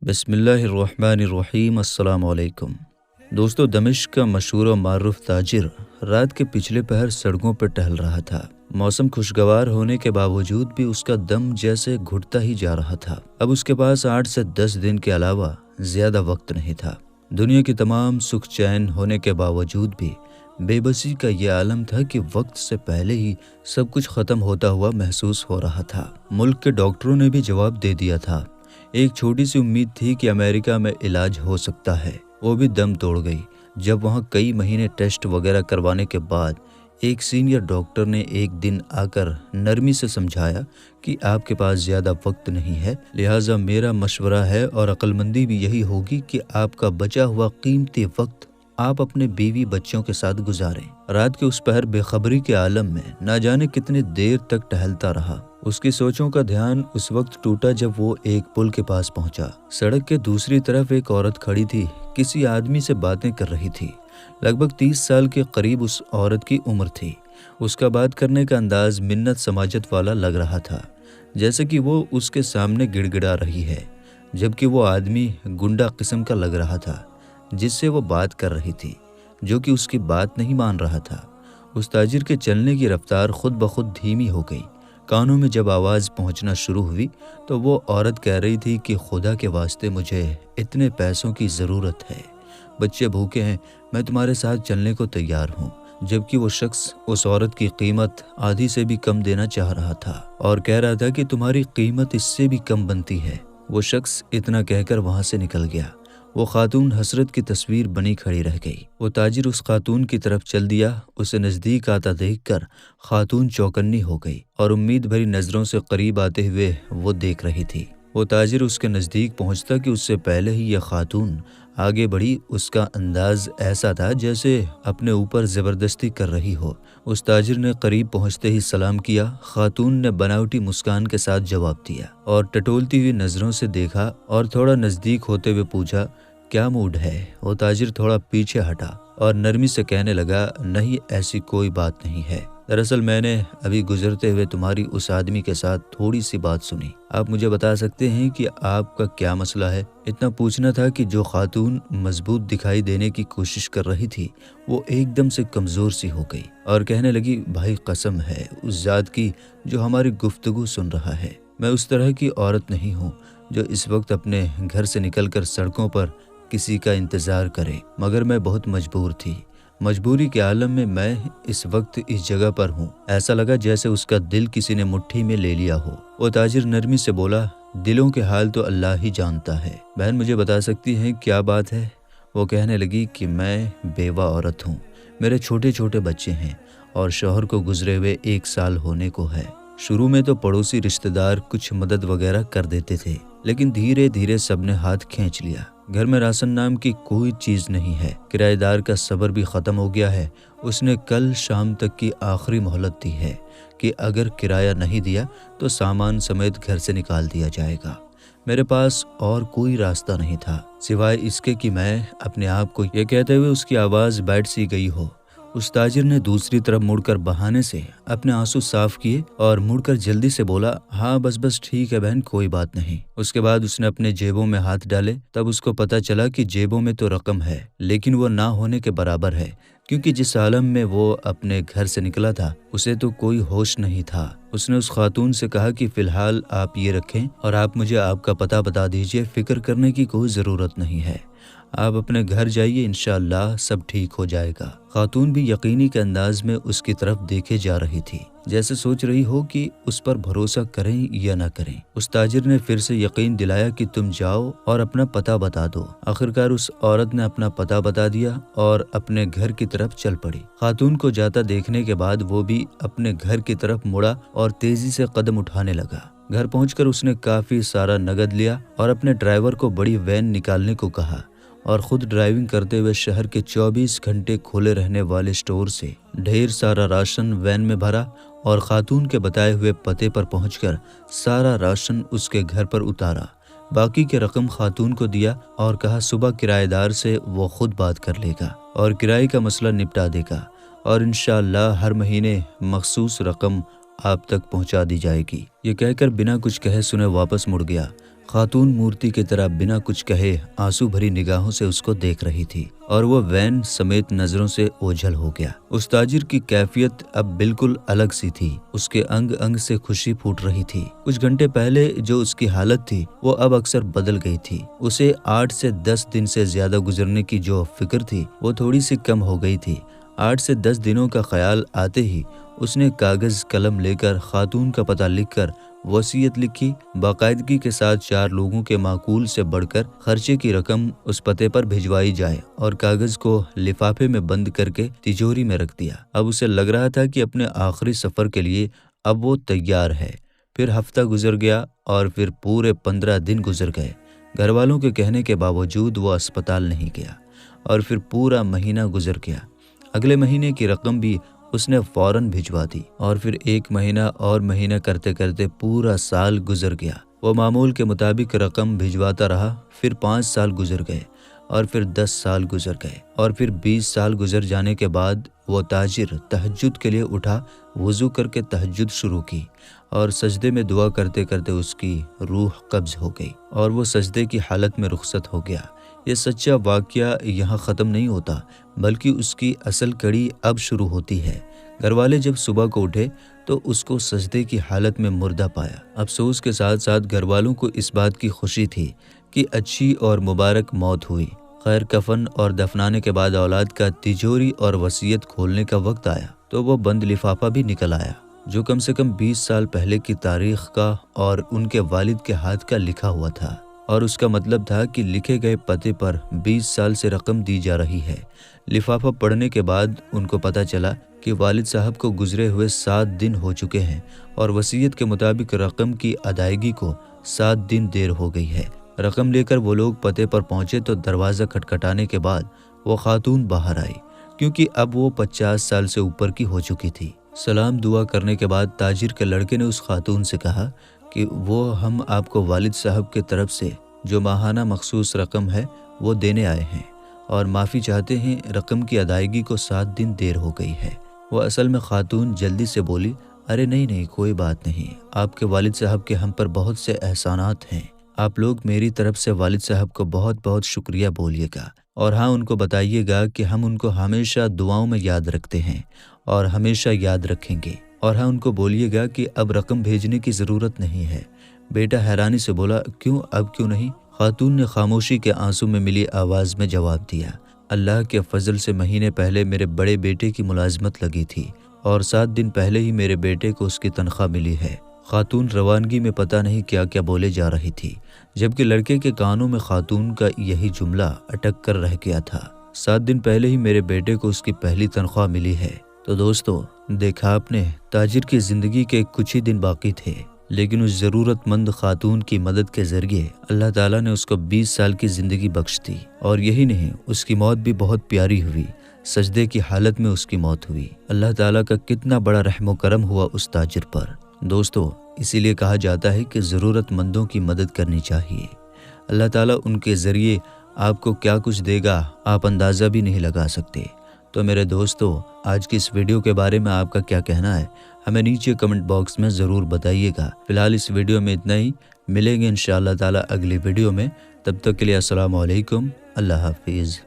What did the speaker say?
بسم اللہ الرحمن الرحیم۔ السلام علیکم دوستو، دمشق کا مشہور و معروف تاجر رات کے پچھلے پہر سڑکوں پر ٹہل رہا تھا۔ موسم خوشگوار ہونے کے باوجود بھی اس کا دم جیسے گھٹتا ہی جا رہا تھا۔ اب اس کے پاس 8 سے 10 دن کے علاوہ زیادہ وقت نہیں تھا۔ دنیا کی تمام سکھ چین ہونے کے باوجود بھی بے بسی کا یہ عالم تھا کہ وقت سے پہلے ہی سب کچھ ختم ہوتا ہوا محسوس ہو رہا تھا۔ ملک کے ڈاکٹروں نے بھی جواب دے دیا تھا۔ ایک چھوٹی سی امید تھی کہ امریکہ میں علاج ہو سکتا ہے، وہ بھی دم توڑ گئی جب وہاں کئی مہینے ٹیسٹ وغیرہ کروانے کے بعد ایک سینئر ڈاکٹر نے ایک دن آ کر نرمی سے سمجھایا کہ آپ کے پاس زیادہ وقت نہیں ہے، لہٰذا میرا مشورہ ہے اور عقل مندی بھی یہی ہوگی کہ آپ کا بچا ہوا قیمتی وقت آپ اپنے بیوی بچوں کے ساتھ گزاریں۔ رات کے اس پہر بے خبری کے عالم میں نہ جانے کتنی دیر تک ٹہلتا رہا۔ اس کی سوچوں کا دھیان اس وقت ٹوٹا جب وہ ایک پل کے پاس پہنچا۔ سڑک کے دوسری طرف ایک عورت کھڑی تھی، کسی آدمی سے باتیں کر رہی تھی۔ لگ بھگ 30 سال کے قریب اس عورت کی عمر تھی۔ اس کا بات کرنے کا انداز منت سماجت والا لگ رہا تھا، جیسے کہ وہ اس کے سامنے گڑ گڑا رہی ہے، جبکہ وہ آدمی گنڈا قسم کا لگ رہا تھا جس سے وہ بات کر رہی تھی، جو کہ اس کی بات نہیں مان رہا تھا۔ اس تاجر کے چلنے کی رفتار خود بخود دھیمی ہو گئی۔ کانوں میں جب آواز پہنچنا شروع ہوئی تو وہ عورت کہہ رہی تھی کہ خدا کے واسطے مجھے اتنے پیسوں کی ضرورت ہے، بچے بھوکے ہیں، میں تمہارے ساتھ چلنے کو تیار ہوں۔ جبکہ وہ شخص اس عورت کی قیمت آدھی سے بھی کم دینا چاہ رہا تھا اور کہہ رہا تھا کہ تمہاری قیمت اس سے بھی کم بنتی ہے۔ وہ شخص اتنا کہہ کر وہاں سے نکل گیا۔ وہ خاتون حسرت کی تصویر بنی کھڑی رہ گئی۔ وہ تاجر اس خاتون کی طرف چل دیا۔ اسے نزدیک آتا دیکھ کر خاتون چوکنی ہو گئی اور امید بھری نظروں سے قریب آتے ہوئے وہ دیکھ رہی تھی۔ وہ تاجر اس کے نزدیک پہنچتا کہ اس سے پہلے ہی یہ خاتون آگے بڑھی۔ اس کا انداز ایسا تھا جیسے اپنے اوپر زبردستی کر رہی ہو۔ اس تاجر نے قریب پہنچتے ہی سلام کیا۔ خاتون نے بناوٹی مسکان کے ساتھ جواب دیا اور ٹٹولتی ہوئی نظروں سے دیکھا اور تھوڑا نزدیک ہوتے ہوئے پوچھا، کیا موڈ ہے؟ وہ تاجر تھوڑا پیچھے ہٹا اور نرمی سے کہنے لگا، نہیں ایسی کوئی بات نہیں ہے، دراصل میں نے ابھی گزرتے ہوئے تمہاری اس آدمی کے ساتھ تھوڑی سی بات سنی، آپ مجھے بتا سکتے ہیں کہ آپ کا کیا مسئلہ ہے؟ اتنا پوچھنا تھا کہ جو خاتون مضبوط دکھائی دینے کی کوشش کر رہی تھی وہ ایک دم سے کمزور سی ہو گئی اور کہنے لگی، بھائی قسم ہے اس ذات کی جو ہماری گفتگو سن رہا ہے، میں اس طرح کی عورت نہیں ہوں جو اس وقت اپنے گھر سے نکل کر سڑکوں پر کسی کا انتظار کرے، مگر میں بہت مجبور تھی۔ مجبوری کے عالم میں میں اس وقت اس جگہ پر ہوں۔ ایسا لگا جیسے اس کا دل کسی نے مٹھی میں لے لیا ہو۔ وہ تاجر نرمی سے بولا، دلوں کے حال تو اللہ ہی جانتا ہے، بہن مجھے بتا سکتی ہیں کیا بات ہے؟ وہ کہنے لگی کہ میں بیوہ عورت ہوں، میرے چھوٹے چھوٹے بچے ہیں اور شوہر کو گزرے ہوئے 1 سال ہونے کو ہے۔ شروع میں تو پڑوسی رشتہ دار کچھ مدد وغیرہ کر دیتے تھے، لیکن دھیرے دھیرے سب نے ہاتھ کھینچ لیا۔ گھر میں راشن نام کی کوئی چیز نہیں ہے، کرایہ دار کا صبر بھی ختم ہو گیا ہے۔ اس نے کل شام تک کی آخری مہلت دی ہے کہ اگر کرایہ نہیں دیا تو سامان سمیت گھر سے نکال دیا جائے گا۔ میرے پاس اور کوئی راستہ نہیں تھا سوائے اس کے کہ میں اپنے آپ کو، یہ کہتے ہوئے اس کی آواز بیٹھ سی گئی ہو۔ اس تاجر نے دوسری طرف مڑ کر بہانے سے اپنے آنسو صاف کیے اور مڑ کر جلدی سے بولا، ہاں بس ٹھیک ہے بہن، کوئی بات نہیں۔ اس کے بعد اس نے اپنے جیبوں میں ہاتھ ڈالے، تب اس کو پتہ چلا کہ جیبوں میں تو رقم ہے لیکن وہ نہ ہونے کے برابر ہے، کیونکہ جس عالم میں وہ اپنے گھر سے نکلا تھا اسے تو کوئی ہوش نہیں تھا۔ اس نے اس خاتون سے کہا کہ فی الحال آپ یہ رکھیں اور آپ مجھے آپ کا پتہ بتا دیجئے، فکر کرنے کی کوئی ضرورت نہیں ہے، آپ اپنے گھر جائیے، انشاءاللہ سب ٹھیک ہو جائے گا۔ خاتون بھی یقینی کے انداز میں اس کی طرف دیکھے جا رہی تھی، جیسے سوچ رہی ہو کہ اس پر بھروسہ کریں یا نہ کریں۔ اس تاجر نے پھر سے یقین دلایا کہ تم جاؤ اور اپنا پتہ بتا دو۔ آخرکار اس عورت نے اپنا پتہ بتا دیا اور اپنے گھر کی طرف چل پڑی۔ خاتون کو جاتا دیکھنے کے بعد وہ بھی اپنے گھر کی طرف مڑا اور تیزی سے قدم اٹھانے لگا۔ گھر پہنچ کر اس نے کافی سارا نقد لیا اور اپنے ڈرائیور کو بڑی وین نکالنے کو کہا اور خود ڈرائیونگ کرتے ہوئے شہر کے 24 گھنٹے کھلے رہنے والے سٹور سے ڈھیر سارا راشن وین میں بھرا اور خاتون کے بتائے ہوئے پتے پر پہنچ کر سارا راشن اس کے گھر پر اتارا۔ باقی کے رقم خاتون کو دیا اور کہا صبح کرایہ دار سے وہ خود بات کر لے گا اور کرائے کا مسئلہ نپٹا دے گا اور انشاءاللہ ہر مہینے مخصوص رقم آپ تک پہنچا دی جائے گی۔ یہ کہہ کر بنا کچھ کہے سنے واپس مڑ گیا۔ خاتون مورتی کی طرح بنا کچھ کہے آنسو بھری نگاہوں سے اس کو دیکھ رہی تھی اور وہ وین سمیت نظروں سے اوجھل ہو گیا۔ اس تاجر کی کیفیت اب بالکل الگ سی تھی، اس کے انگ انگ سے خوشی پھوٹ رہی تھی۔ کچھ گھنٹے پہلے جو اس کی حالت تھی وہ اب اکثر بدل گئی تھی۔ اسے 8 سے 10 دن سے زیادہ گزرنے کی جو فکر تھی وہ تھوڑی سی کم ہو گئی تھی۔ 8 سے 10 دنوں کا خیال آتے ہی اس نے کاغذ قلم لے کر خاتون کا پتہ لکھ کر وصیت لکھی، باقاعدگی کے ساتھ 4 لوگوں کے معقول سے بڑھ کر خرچے کی رقم اس پتے پر بھجوائی جائے اور کاغذ کو لفافے میں بند کر کے تجوری میں رکھ دیا۔ اب اسے لگ رہا تھا کہ اپنے آخری سفر کے لیے اب وہ تیار ہے۔ پھر ہفتہ گزر گیا اور پھر پورے 15 دن گزر گئے۔ گھر والوں کے کہنے کے باوجود وہ اسپتال نہیں گیا اور پھر پورا مہینہ گزر گیا۔ اگلے مہینے کی رقم بھی اس نے فوراً بھجوا دی اور پھر 1 مہینہ اور مہینہ کرتے کرتے پورا سال گزر گیا۔ وہ معمول کے مطابق رقم بھجواتا رہا۔ پھر 5 سال گزر گئے اور پھر 10 سال گزر گئے اور پھر 20 سال گزر جانے کے بعد وہ تاجر تہجد کے لیے اٹھا، وضو کر کے تہجد شروع کی اور سجدے میں دعا کرتے کرتے اس کی روح قبض ہو گئی اور وہ سجدے کی حالت میں رخصت ہو گیا۔ یہ سچا واقعہ یہاں ختم نہیں ہوتا بلکہ اس کی اصل کڑی اب شروع ہوتی ہے۔ گھر والے جب صبح کو اٹھے تو اس کو سجدے کی حالت میں مردہ پایا۔ افسوس کے ساتھ ساتھ گھر والوں کو اس بات کی خوشی تھی کہ اچھی اور مبارک موت ہوئی۔ خیر کفن اور دفنانے کے بعد اولاد کا تجوری اور وصیت کھولنے کا وقت آیا تو وہ بند لفافہ بھی نکل آیا جو کم سے کم 20 سال پہلے کی تاریخ کا اور ان کے والد کے ہاتھ کا لکھا ہوا تھا، اور اس کا مطلب تھا کہ لکھے گئے پتے پر 20 سال سے رقم دی جا رہی ہے۔ لفافہ پڑھنے کے بعد ان کو پتہ چلا کہ والد صاحب کو گزرے ہوئے 7 دن ہو چکے ہیں اور وصیت کے مطابق رقم کی ادائیگی کو 7 دن دیر ہو گئی ہے۔ رقم لے کر وہ لوگ پتے پر پہنچے تو دروازہ کھٹکھٹانے کے بعد وہ خاتون باہر آئی، کیونکہ اب وہ 50 سال سے اوپر کی ہو چکی تھی۔ سلام دعا کرنے کے بعد تاجر کے لڑکے نے اس خاتون سے کہا کہ ہم آپ کو والد صاحب کی طرف سے جو ماہانہ مخصوص رقم ہے وہ دینے آئے ہیں اور معافی چاہتے ہیں، رقم کی ادائیگی کو 7 دن دیر ہو گئی ہے۔ وہ اصل میں خاتون جلدی سے بولی، ارے نہیں کوئی بات نہیں، آپ کے والد صاحب کے ہم پر بہت سے احسانات ہیں، آپ لوگ میری طرف سے والد صاحب کو بہت بہت شکریہ بولیے گا، اور ہاں ان کو بتائیے گا کہ ہم ان کو ہمیشہ دعاؤں میں یاد رکھتے ہیں اور ہمیشہ یاد رکھیں گے، اور ہاں ان کو بولیے گا کہ اب رقم بھیجنے کی ضرورت نہیں ہے۔ بیٹا حیرانی سے بولا، اب کیوں نہیں؟ خاتون نے خاموشی کے آنسو میں ملی آواز میں جواب دیا، اللہ کے فضل سے مہینے پہلے میرے بڑے بیٹے کی ملازمت لگی تھی اور 7 دن پہلے ہی میرے بیٹے کو اس کی تنخواہ ملی ہے۔ خاتون روانگی میں پتہ نہیں کیا بولے جا رہی تھی، جبکہ لڑکے کے کانوں میں خاتون کا یہی جملہ اٹک کر رہ گیا تھا، 7 دن پہلے ہی میرے بیٹے کو اس کی پہلی تنخواہ ملی ہے۔ تو دوستو، دیکھا آپ نے، تاجر کی زندگی کے کچھ ہی دن باقی تھے، لیکن اس ضرورت مند خاتون کی مدد کے ذریعے اللہ تعالیٰ نے اس کو 20 سال کی زندگی بخش دی، اور یہی نہیں، اس کی موت بھی بہت پیاری ہوئی، سجدے کی حالت میں اس کی موت ہوئی۔ اللہ تعالیٰ کا کتنا بڑا رحم و کرم ہوا اس تاجر پر۔ دوستو، اسی لیے کہا جاتا ہے کہ ضرورت مندوں کی مدد کرنی چاہیے۔ اللہ تعالیٰ ان کے ذریعے آپ کو کیا کچھ دے گا آپ اندازہ بھی نہیں لگا سکتے۔ تو میرے دوستو، آج کی اس ویڈیو کے بارے میں آپ کا کیا کہنا ہے؟ ہمیں نیچے کمنٹ باکس میں ضرور بتائیے گا۔ فی الحال اس ویڈیو میں اتنا ہی، ملیں گے انشاءاللہ تعالیٰ اگلی ویڈیو میں، تب تک کے لیے السلام علیکم، اللہ حافظ۔